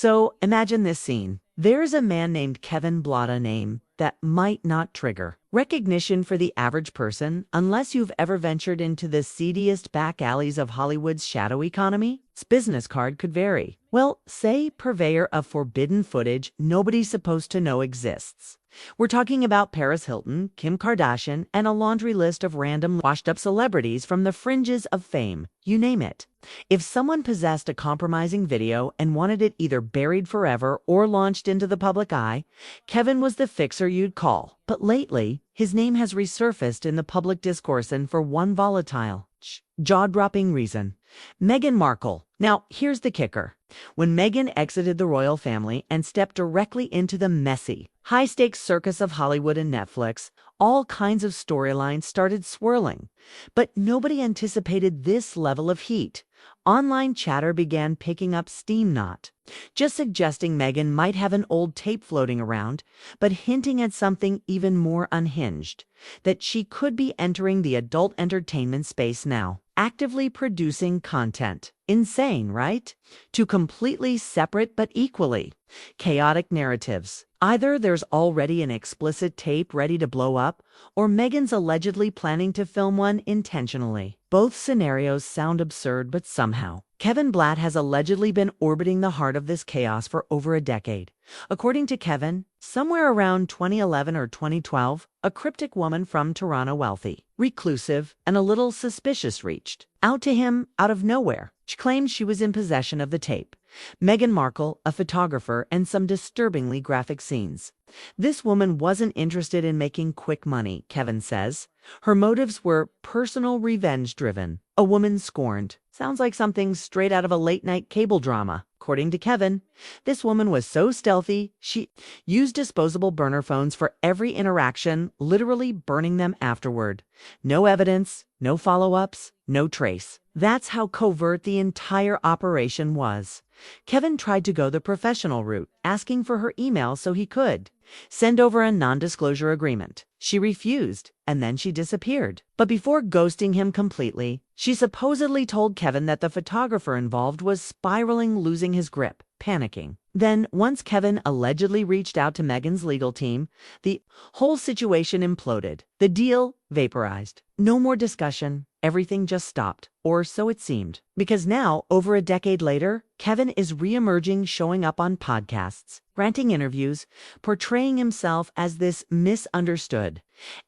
So imagine this scene. There's a man named Kevin Blatt, a name that might not trigger recognition for the average person unless you've ever ventured into the seediest back alleys of Hollywood's shadow economy. His business card could vary. Well, say purveyor of forbidden footage nobody's supposed to know exists. We're talking about Paris Hilton, Kim Kardashian, and a laundry list of random washed-up celebrities from the fringes of fame. You name it. If someone possessed a compromising video and wanted it either buried forever or launched into the public eye, Kevin was the fixer you'd call. But lately, his name has resurfaced in the public discourse, and for one volatile, jaw-dropping reason. Meghan Markle. Now, here's the kicker. When Meghan exited the royal family and stepped directly into the messy, high-stakes circus of Hollywood and Netflix, all kinds of storylines started swirling. But nobody anticipated this level of heat. Online chatter began picking up steam, not just suggesting Meghan might have an old tape floating around, but hinting at something even more unhinged, that she could be entering the adult entertainment space now, actively producing content. Insane, right? Two completely separate but equally chaotic narratives. Either there's already an explicit tape ready to blow up, or Meghan's allegedly planning to film one intentionally. Both scenarios sound absurd, but somehow Kevin Blatt has allegedly been orbiting the heart of this chaos for over a decade. According to Kevin, somewhere around 2011 or 2012, a cryptic woman from Toronto, wealthy, reclusive, and a little suspicious, reached out to him out of nowhere. She claimed she was in possession of the tape. Meghan Markle, a photographer, and some disturbingly graphic scenes. This woman wasn't interested in making quick money, Kevin says. Her motives were personal revenge-driven. A woman scorned. Sounds like something straight out of a late-night cable drama. According to Kevin, this woman was so stealthy, she used disposable burner phones for every interaction, literally burning them afterward. No evidence, no follow-ups, no trace. That's how covert the entire operation was. Kevin tried to go the professional route, asking for her email so he could send over a non-disclosure agreement. She refused, and then she disappeared. But before ghosting him completely, she supposedly told Kevin that the photographer involved was spiraling, losing his grip, panicking. Then, once Kevin allegedly reached out to Meghan's legal team, the whole situation imploded. The deal vaporized. No more discussion. Everything just stopped, or so it seemed. Because now, over a decade later, Kevin is re-emerging, showing up on podcasts, granting interviews, portraying himself as this misunderstood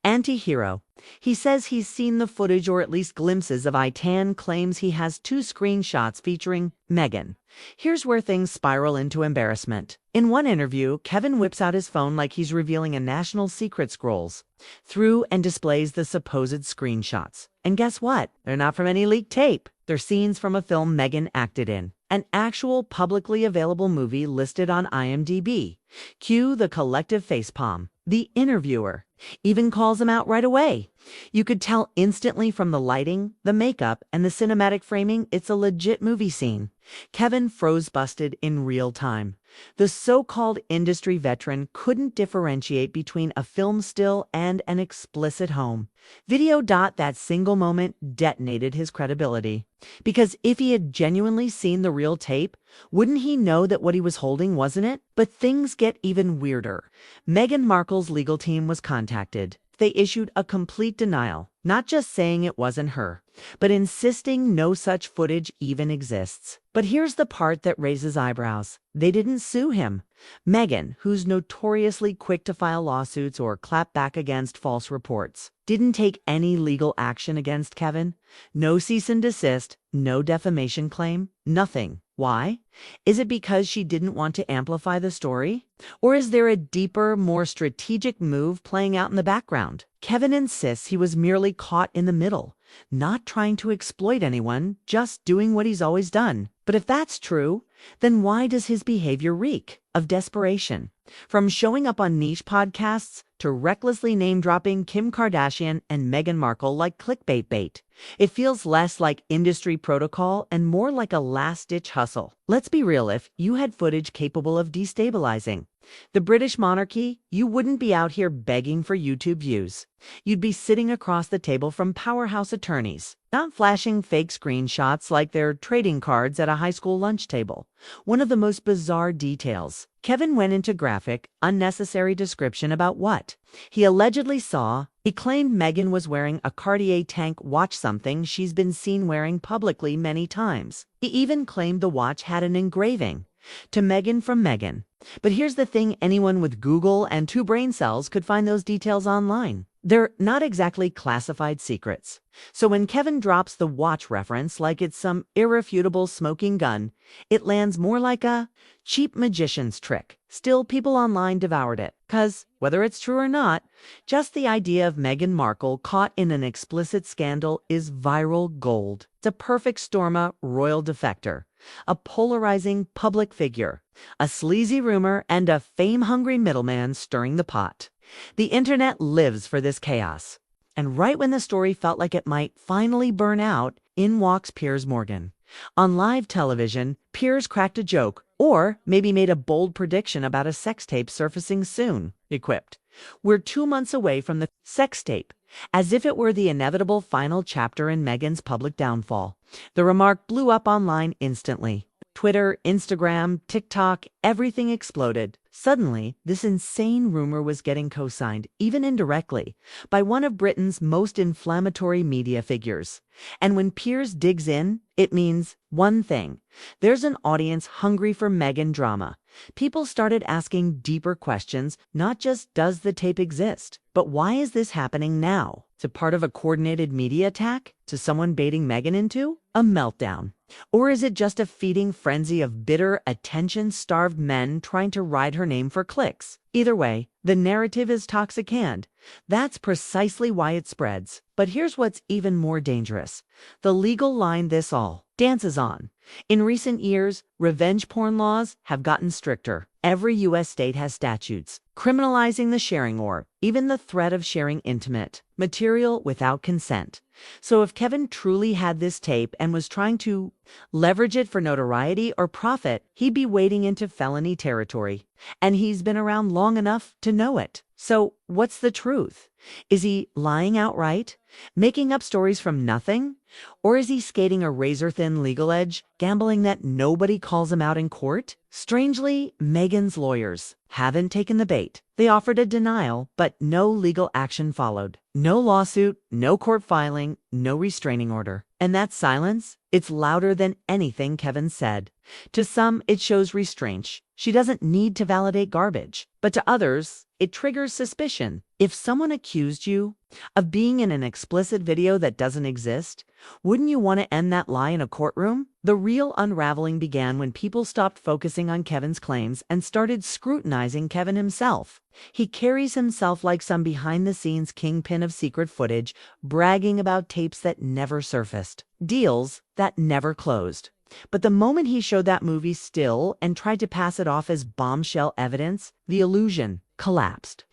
anti-hero. He says he's seen the footage, or at least glimpses of it, claims he has 2 screenshots featuring Meghan. Here's where things spiral into embarrassment. In one interview, Kevin whips out his phone like he's revealing a national secret, scrolls through and displays the supposed screenshots. And guess what? They're not from any leaked tape. They're scenes from a film Meghan acted in. An actual publicly available movie listed on IMDb. Cue the collective facepalm. The interviewer even calls him out right away. You could tell instantly from the lighting, the makeup, and the cinematic framing it's a legit movie scene. Kevin froze, busted in real time. The so-called industry veteran couldn't differentiate between a film still and an explicit home video. That single moment detonated his credibility. Because if he had genuinely seen the real tape, wouldn't he know that what he was holding wasn't it? But things get even weirder. Meghan Markle's legal team was contacted. They issued a complete denial, not just saying it wasn't her, but insisting no such footage even exists. But here's the part that raises eyebrows. They didn't sue him. Meghan, who's notoriously quick to file lawsuits or clap back against false reports, didn't take any legal action against Kevin. No cease and desist, no defamation claim, nothing. Why? Is it because she didn't want to amplify the story? Or is there a deeper, more strategic move playing out in the background? Kevin insists he was merely caught in the middle, not trying to exploit anyone, just doing what he's always done. But if that's true, then why does his behavior reek of desperation? From showing up on niche podcasts to recklessly name-dropping Kim Kardashian and Meghan Markle like clickbait bait, it feels less like industry protocol and more like a last-ditch hustle. Let's be real, if you had footage capable of destabilizing the British monarchy, you wouldn't be out here begging for YouTube views. You'd be sitting across the table from powerhouse attorneys, not flashing fake screenshots like they're trading cards at a high school lunch table. One of the most bizarre details. Kevin went into graphic, unnecessary description about what he allegedly saw. He claimed Meghan was wearing a Cartier tank watch, something she's been seen wearing publicly many times. He even claimed the watch had an engraving, "To Meghan from Meghan." But here's the thing, anyone with Google and 2 brain cells could find those details online. They're not exactly classified secrets. So when Kevin drops the watch reference like it's some irrefutable smoking gun, it lands more like a cheap magician's trick. Still, people online devoured it. 'Cause, whether it's true or not, just the idea of Meghan Markle caught in an explicit scandal is viral gold. It's a perfect storm of royal defector, a polarizing public figure, a sleazy rumor, and a fame-hungry middleman stirring the pot. The internet lives for this chaos. And right when the story felt like it might finally burn out, in walks Piers Morgan. On live television, Piers cracked a joke, or maybe made a bold prediction about a sex tape surfacing soon. Equipped, "We're 2 months away from the sex tape," as if it were the inevitable final chapter in Meghan's public downfall. The remark blew up online instantly. Twitter, Instagram, TikTok, everything exploded. Suddenly, this insane rumor was getting co-signed, even indirectly, by one of Britain's most inflammatory media figures. And when Piers digs in, it means one thing. There's an audience hungry for Meghan drama. People started asking deeper questions, not just does the tape exist, but why is this happening now? To part of a coordinated media attack? To someone baiting Meghan into a meltdown? Or is it just a feeding frenzy of bitter, attention-starved men trying to ride her name for clicks? Either way, the narrative is toxic, and that's precisely why it spreads. But here's what's even more dangerous. The legal line this all dances on. In recent years, revenge porn laws have gotten stricter. Every U.S. state has statutes criminalizing the sharing or even the threat of sharing intimate material without consent. So if Kevin truly had this tape and was trying to leverage it for notoriety or profit, he'd be wading into felony territory. And he's been around long enough to know it. So what's the truth? Is he lying outright, making up stories from nothing? Or is he skating a razor-thin legal edge, gambling that nobody calls him out in court? Strangely, Meghan's lawyers haven't taken the bait. They offered a denial, but no legal action followed. No lawsuit, no court filing, no restraining order. And that silence, it's louder than anything Kevin said. To some, it shows restraint. She doesn't need to validate garbage. But to others, it triggers suspicion. If someone accused you of being in an explicit video that doesn't exist, wouldn't you want to end that lie in a courtroom? The real unraveling began when people stopped focusing on Kevin's claims and started scrutinizing Kevin himself. He carries himself like some behind-the-scenes kingpin of secret footage, bragging about tapes that never surfaced, deals that never closed. But the moment he showed that movie still and tried to pass it off as bombshell evidence, the illusion collapsed.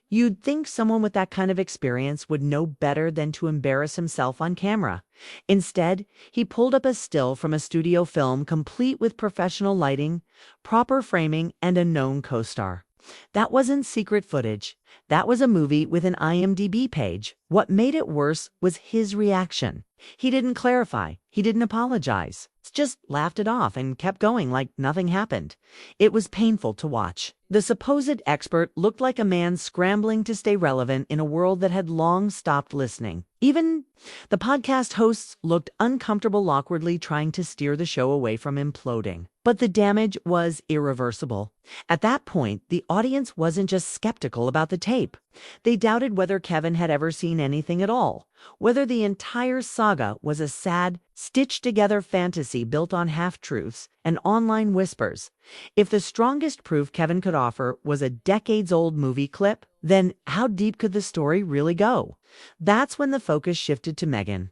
You'd think someone with that kind of experience would know better than to embarrass himself on camera. Instead, he pulled up a still from a studio film complete with professional lighting, proper framing, and a known co-star. That wasn't secret footage. That was a movie with an IMDb page. What made it worse was his reaction. He didn't clarify. He didn't apologize. Just laughed it off and kept going like nothing happened. It was painful to watch. The supposed expert looked like a man scrambling to stay relevant in a world that had long stopped listening. Even the podcast hosts looked uncomfortable, awkwardly trying to steer the show away from imploding. But the damage was irreversible. At that point, the audience wasn't just skeptical about the tape. They doubted whether Kevin had ever seen anything at all, whether the entire saga was a sad, stitched-together fantasy built on half-truths and online whispers. If the strongest proof Kevin could offer was a decades-old movie clip, then how deep could the story really go? That's when the focus shifted to Meghan.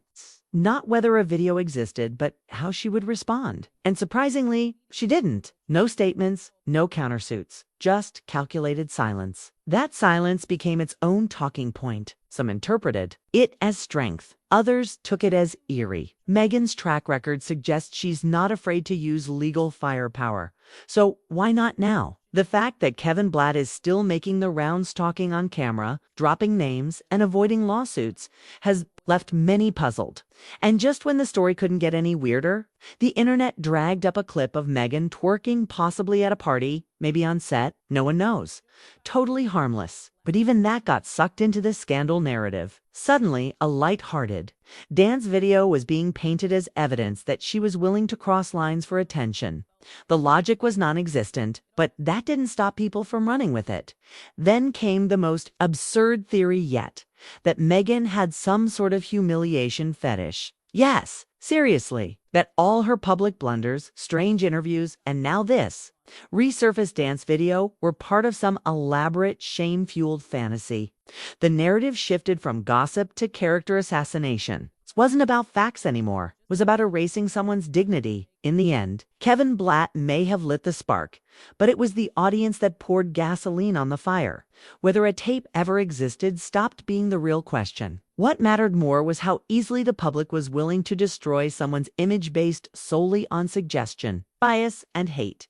Not whether a video existed, but how she would respond. And surprisingly, she didn't. No statements, no countersuits, just calculated silence. That silence became its own talking point. Some interpreted it as strength. Others took it as eerie. Meghan's track record suggests she's not afraid to use legal firepower. So why not now? The fact that Kevin Blatt is still making the rounds talking on camera, dropping names, and avoiding lawsuits has left many puzzled. And just when the story couldn't get any weirder, the internet dragged up a clip of Meghan twerking, possibly at a party, maybe on set, no one knows. Totally harmless. But even that got sucked into this scandal narrative. Suddenly, a light-hearted dance video was being painted as evidence that she was willing to cross lines for attention. The logic was non-existent, but that didn't stop people from running with it. Then came the most absurd theory yet, that Meghan had some sort of humiliation fetish. Yes, seriously, that all her public blunders, strange interviews, and now this resurfaced dance video were part of some elaborate, shame-fueled fantasy. The narrative shifted from gossip to character assassination. It wasn't about facts anymore. It was about erasing someone's dignity. In the end, Kevin Blatt may have lit the spark, but it was the audience that poured gasoline on the fire. Whether a tape ever existed stopped being the real question. What mattered more was how easily the public was willing to destroy someone's image based solely on suggestion, bias, and hate.